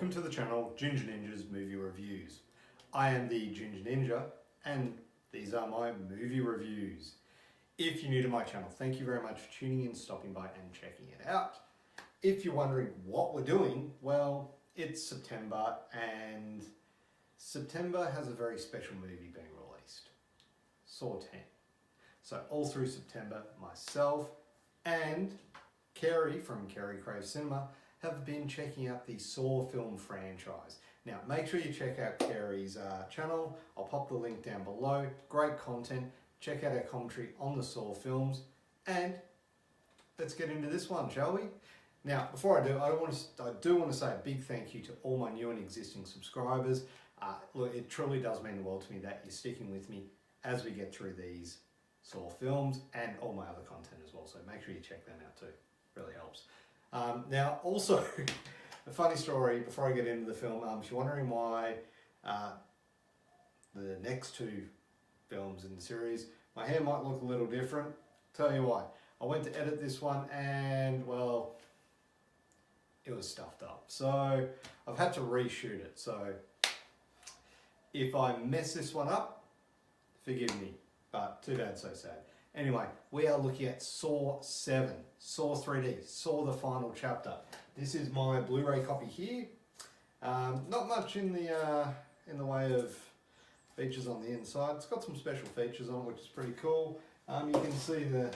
Welcome to the channel Ginger Ninja's Movie Reviews. I am the Ginger Ninja and these are my movie reviews. If you're new to my channel, thank you very much for tuning in, stopping by and checking it out. If you're wondering what we're doing, well, it's September and September has a very special movie being released, Saw 10. So all through September, myself and Kerry from Kerry Crave Cinema have been checking out the Sawfilm franchise. Now make sure you check out Kerry's channel. I'll pop the link down below. Great content. Check out our commentary on the Saw films, and let's get into this one, shall we? Now before I do, I do want to say a big thank you to all my new and existing subscribers. Look, it truly does mean the world to me that you're sticking with me as we get through these Saw films and all my other content as well, so make sure you check them out too. Really helps. Now also, a funny story before I get into the film, if you're wondering why the next two films in the series, my hair might look a little different. Tell you why. I went to edit this one and, well, it was stuffed up. So I've had to reshoot it. So if I mess this one up, forgive me, but too bad, so sad. Anyway, we are looking at Saw 7, Saw 3D, Saw the Final Chapter. This is my Blu-ray copy here. Not much in the way of features on the inside. It's got some special features on it, which is pretty cool. You can see the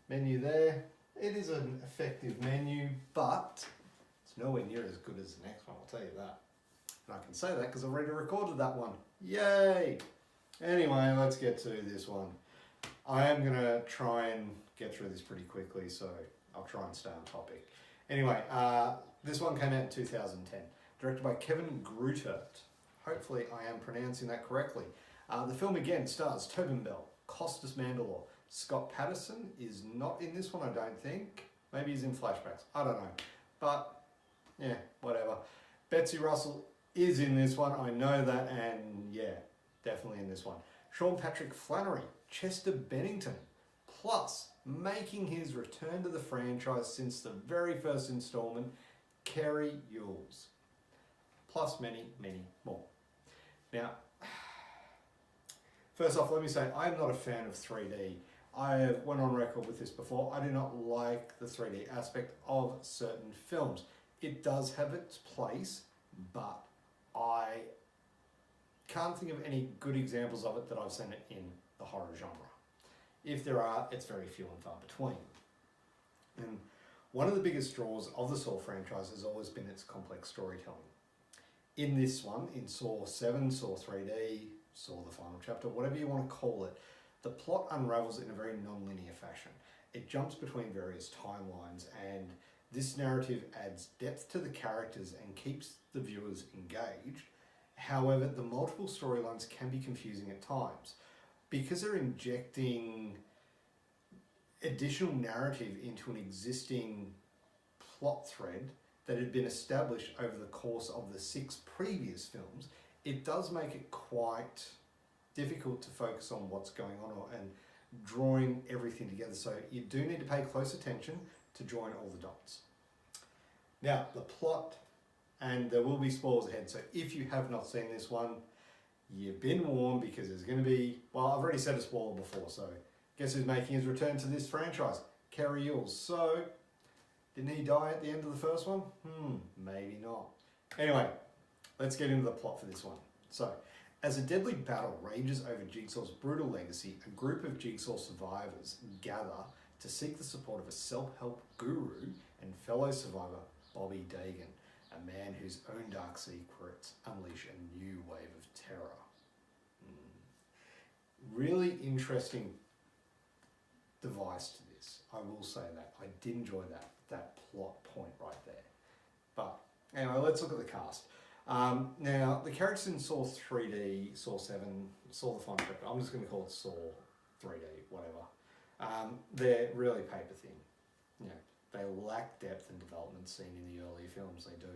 menu there. It is an effective menu, but it's nowhere near as good as the next one, I'll tell you that. And I can say that because I've already recorded that one. Yay! Anyway, let's get to this one. I am going to try and get through this pretty quickly, so I'll try and stay on topic. Anyway, this one came out in 2010, directed by Kevin Grutert. Hopefully I am pronouncing that correctly. The film again stars tobinbell, costasmandylor. Scott Patterson is not in this one, I don't think. Maybe he's in flashbacks, I don't know. But, yeah, whatever. Betsyrussell is in this one, I know that, and yeah, definitely in this one. Sean Patrick Flannery, Chester Bennington, plus making his return to the franchise since the very first installment, Cary Elwes, plus many, many more. Now, first off, let me say I am not a fan of 3D. I have went on record with this before. I do not like the 3D aspect of certain films. It does have its place, but I can't think of any good examples of it that I've seen it in the horror genre. If there are, it's very few and far between. And one of the biggest draws of the Saw franchise has always been its complex storytelling. In this one, in Saw 7, Saw 3D, Saw the Final Chapter, whatever you want to call it, the plot unravels in a very non-linear fashion. It jumps between various timelines, and this narrative adds depth to the characters and keeps the viewers engaged. However, the multiple storylines can be confusing at times because they're injecting additional narrative into an existing plot thread that had been established over the course of the 6 previous films. It does make it quite difficult to focus on what's going on and drawing everything together. So you do need to pay close attention to join all the dots. Now, the plot, and there will be spoilers ahead, so if you have not seen this one, you've been warned because there's going to be, well, I've already said a spoiler before, so guess who's making his return to this franchise? Cary Elwes. So, didn't he die at the end of the first one? Maybe not. Anyway, let's get into the plot for this one. So, as a deadly battle rages over Jigsaw's brutal legacy, a group of Jigsaw survivors gather to seek the support of a self-help guru and fellow survivor, Bobby Dagan, a man whose own dark secrets unleash a new wave of terror. Really interesting device to this, I will say that. I did enjoy that plot point right there. But anyway, let's look at the cast. Now, the characters in Saw 3D, Saw 7, Saw the Final Chapter, I'm just going to call it Saw 3D, whatever. They're really paper thin. You know, they lack depth and development seen in the earlier films, they do.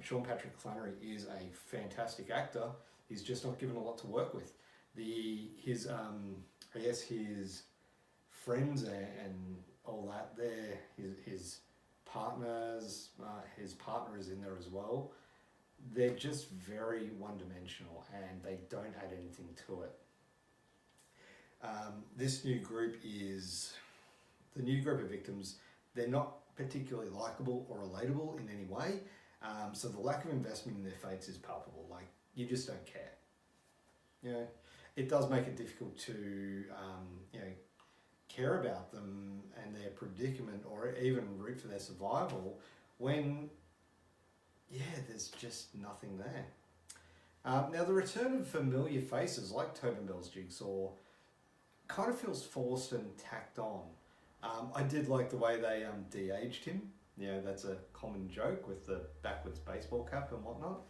Sean Patrick Flannery is a fantastic actor. He's just not given a lot to work with. His friends and all that, his his partner is in there as well. They're just very one-dimensional and they don't add anything to it. This new group the new group of victims. They're not particularly likable or relatable in any way. So the lack of investment in their fates is palpable. Like, you just don't care. You know, it does make it difficult to, you know, care about them and their predicament or even root for their survival when, yeah, there's just nothing there. Now, the return of familiar faces like Tobinbell's Jigsaw kind of feels forced and tacked on. I did like the way they de-aged him. You know, that's a common joke with the backwards baseball cap and whatnot.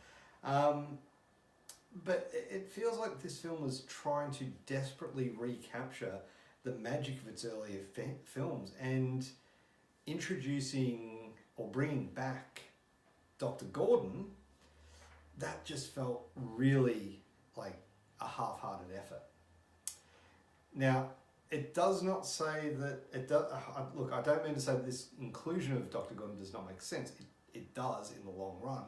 But it feels like this film was trying to desperately recapture the magic of its earlier films and introducing or bringing back Dr. Gordon. That just felt really like a half-hearted effort. Now, it does not say that it does. Look, I don't mean to say that this inclusion of Dr. Gordon does not make sense. It does in the long run,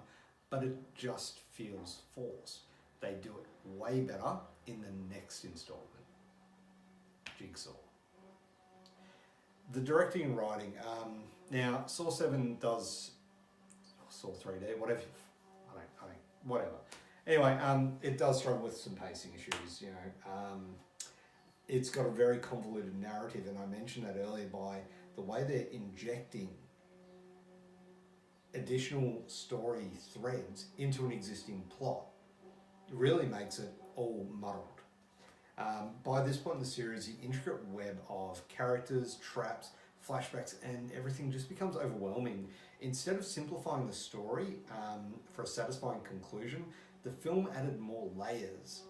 but it just feels forced. They do it way better in the next installment, Jigsaw. The directing and writing. Now, Saw 7 does Saw 3D, whatever. Whatever. Anyway, it does struggle with some pacing issues. You know. It's got a very convoluted narrative, and I mentioned that earlier by the way they're injecting additional story threads into an existing plot. It really makes it all muddled. By this point in the series, the intricate web of characters, traps, flashbacks, and everything just becomes overwhelming. Instead of simplifying the story for a satisfying conclusion, the film added more layers,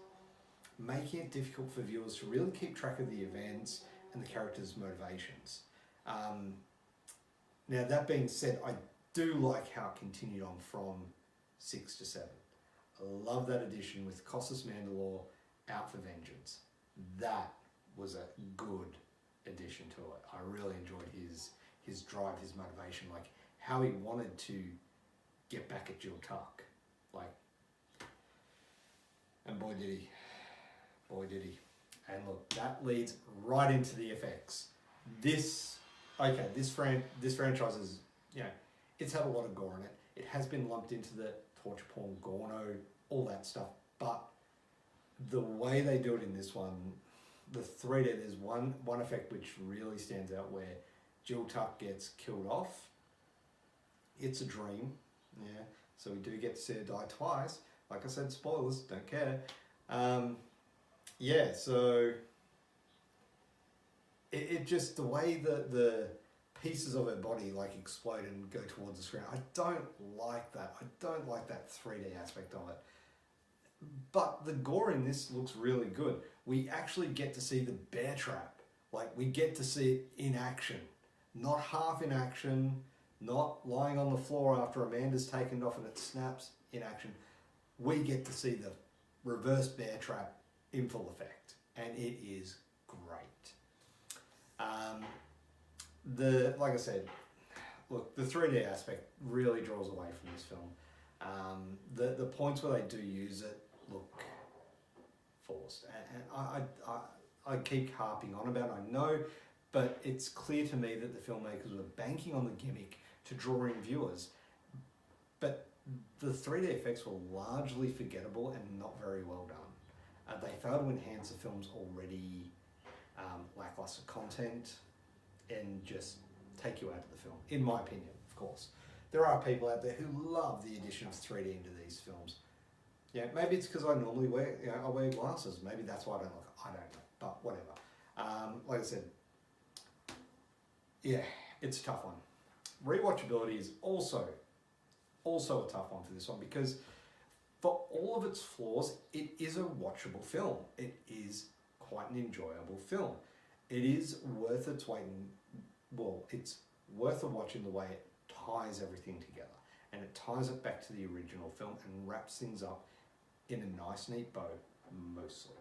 making it difficult for viewers to really keep track of the events and the characters' motivations. Now, that being said, I do like how it continued on from 6 to 7. I love that addition with costasmandylor out for vengeance. That was a good addition to it. I really enjoyed his drive, his motivation, like how he wanted to get back at Jill Tuck. Like, and boy did he. Boy did he. And look, that leads right into the effects. This franchise is, you know, it's had a lot of gore in it. It has been lumped into the torture porn, Gorno, all that stuff. But the way they do it in this one, the 3D, there's one effect which really stands out where Jill Tuck gets killed off. It's a dream, yeah. So we do get to see her die twice. Like I said, spoilers, don't care. Yeah, so it just, the way the pieces of her body like explode and go towards the screen, I don't like that. I don't like that 3D aspect of it. But the gore in this looks really good. We actually get to see the bear trap. Like, we get to see it in action. Not half in action, not lying on the floor after Amanda's taken it off and it snaps in action. We get to see the reverse bear trap in full effect, and it is great. Like I said, look, the 3D aspect really draws away from this film. The points where they do use it look forced, and I keep harping on about it, I know, but it's clear to me that the filmmakers were banking on the gimmick to draw in viewers, but the 3D effects were largely forgettable and not very well done. They failed to enhance the film's already lackluster content and just take you out of the film, in my opinion, of course. There are people out there who love the addition of 3D into these films. Yeah, maybe it's because I normally I wear glasses. Maybe that's why I don't look. I don't know, but whatever. Like I said, yeah, it's a tough one. Rewatchability is also a tough one for this one because for all of its flaws, it is a watchable film. It is quite an enjoyable film. It is worth its weight in, well, it's worth a watch in the way it ties everything together. And it ties it back to the original film and wraps things up in a nice, neat bow, mostly.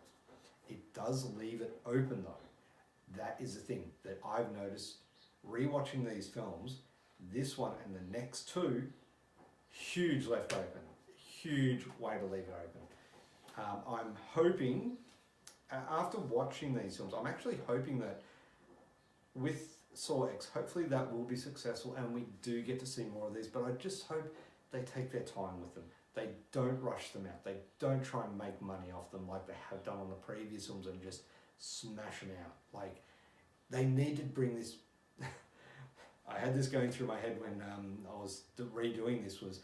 It does leave it open though. That is the thing that I've noticed rewatching these films. This one and the next two, huge left open, huge way to leave it open. I'm hoping, after watching these films, I'm actually hoping that with Saw X, hopefully that will be successful and we do get to see more of these, but I just hope they take their time with them. They don't rush them out. They don't try and make money off them like they have done on the previous films and just smash them out. Like, they need to bring this... I had this going through my head when I was redoing this, was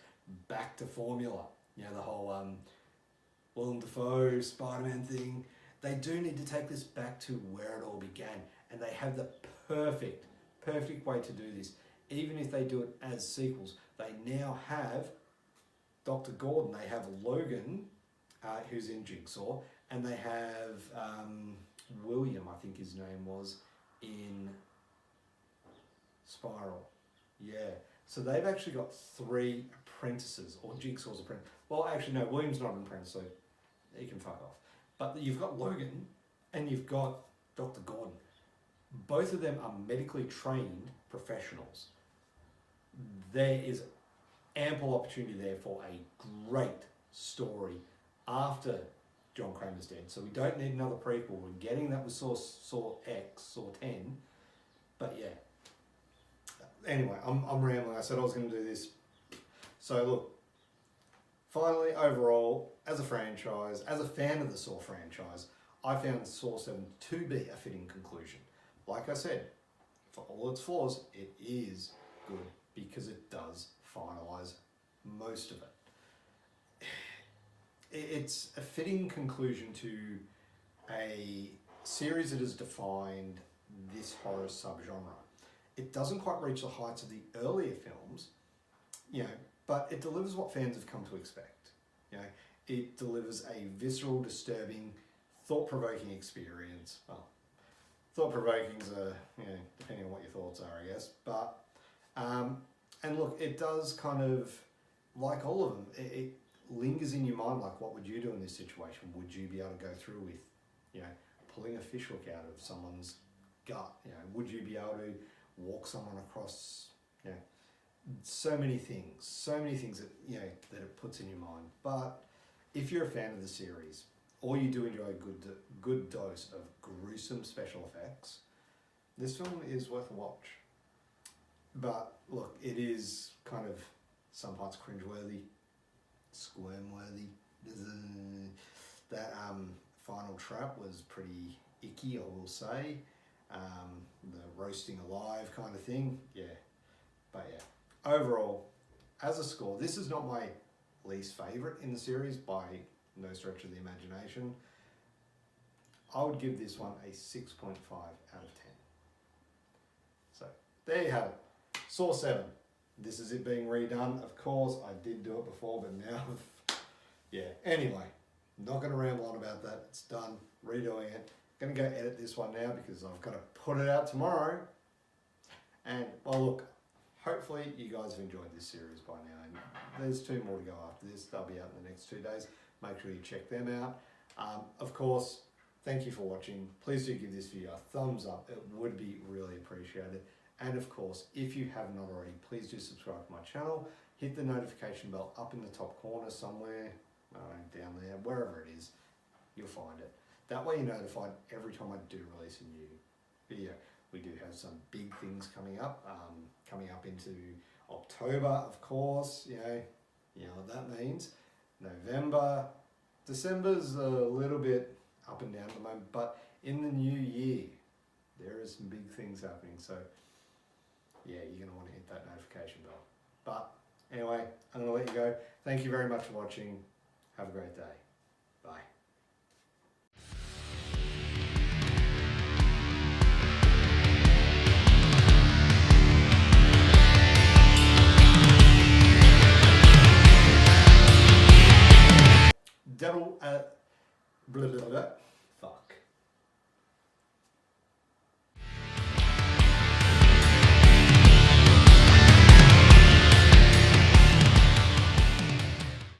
back to formula. You know, the whole Willem Dafoe, Spider-Man thing. They do need to take this back to where it all began. And they have the perfect way to do this. Even if they do it as sequels, they now have Dr. Gordon, they have Logan, who's in Jigsaw, and they have William, I think his name was, in Spiral. Yeah. So they've actually got 3 apprentices, or Jigsaw's apprentice. Well, actually, no, William's not an apprentice, so he can fuck off. But you've got Logan, and you've got Dr. Gordon. Both of them are medically trained professionals. There is ample opportunity there for a great story after John Kramer's dead. So we don't need another prequel. We're getting that with Saw X, Saw 10. But yeah. Anyway, I'm rambling. I said I was going to do this. So look, finally, overall, as a franchise, as a fan of the Saw franchise, I found Saw 7 to be a fitting conclusion. Like I said, for all its flaws, it is good because it does finalise most of it. It's a fitting conclusion to a series that has defined this horror subgenre. It doesn't quite reach the heights of the earlier films, you know, but it delivers what fans have come to expect. You know, it delivers a visceral, disturbing, thought-provoking experience. Well, thought-provoking's you know, depending on what your thoughts are, I guess. But and look, it does kind of, like all of them, it lingers in your mind. Like, what would you do in this situation? Would you be able to go through with, you know, pulling a fish hook out of someone's gut? You know, would you be able to walk someone across? You know, so many things that, you know, that it puts in your mind. But if you're a fan of the series, or you do enjoy a good dose of gruesome special effects, this film is worth a watch. But look, it is kind of some parts cringeworthy, squirm-worthy. That final trap was pretty icky, I will say. The roasting alive kind of thing, yeah. But yeah, overall, as a score, this is not my least favourite in the series by no stretch of the imagination. I would give this one a 6.5 out of 10. So there you have it. Saw 7. This is it being redone. Of course, I did do it before, but now, yeah. Anyway, not going to ramble on about that. It's done. Redoing it. Going to go edit this one now because I've got to put it out tomorrow. And, well, look, hopefully you guys have enjoyed this series by now. And there's 2 more to go after this. They'll be out in the next 2 days. Make sure you check them out. Of course, thank you for watching. Please do give this video a thumbs up. It would be really appreciated. And of course, if you have not already, please do subscribe to my channel. Hit the notification bell up in the top corner somewhere, down there, wherever it is, you'll find it. That way you're notified every time I do release a new video. We do have some big things coming up into October, of course, you know what that means. November, December's a little bit up and down at the moment, but in the new year, there is some big things happening. So yeah, you're gonna want to hit that notification bell. But anyway, I'm gonna let you go. Thank you very much for watching. Have a great day. Bye. Double, blah, blah, blah.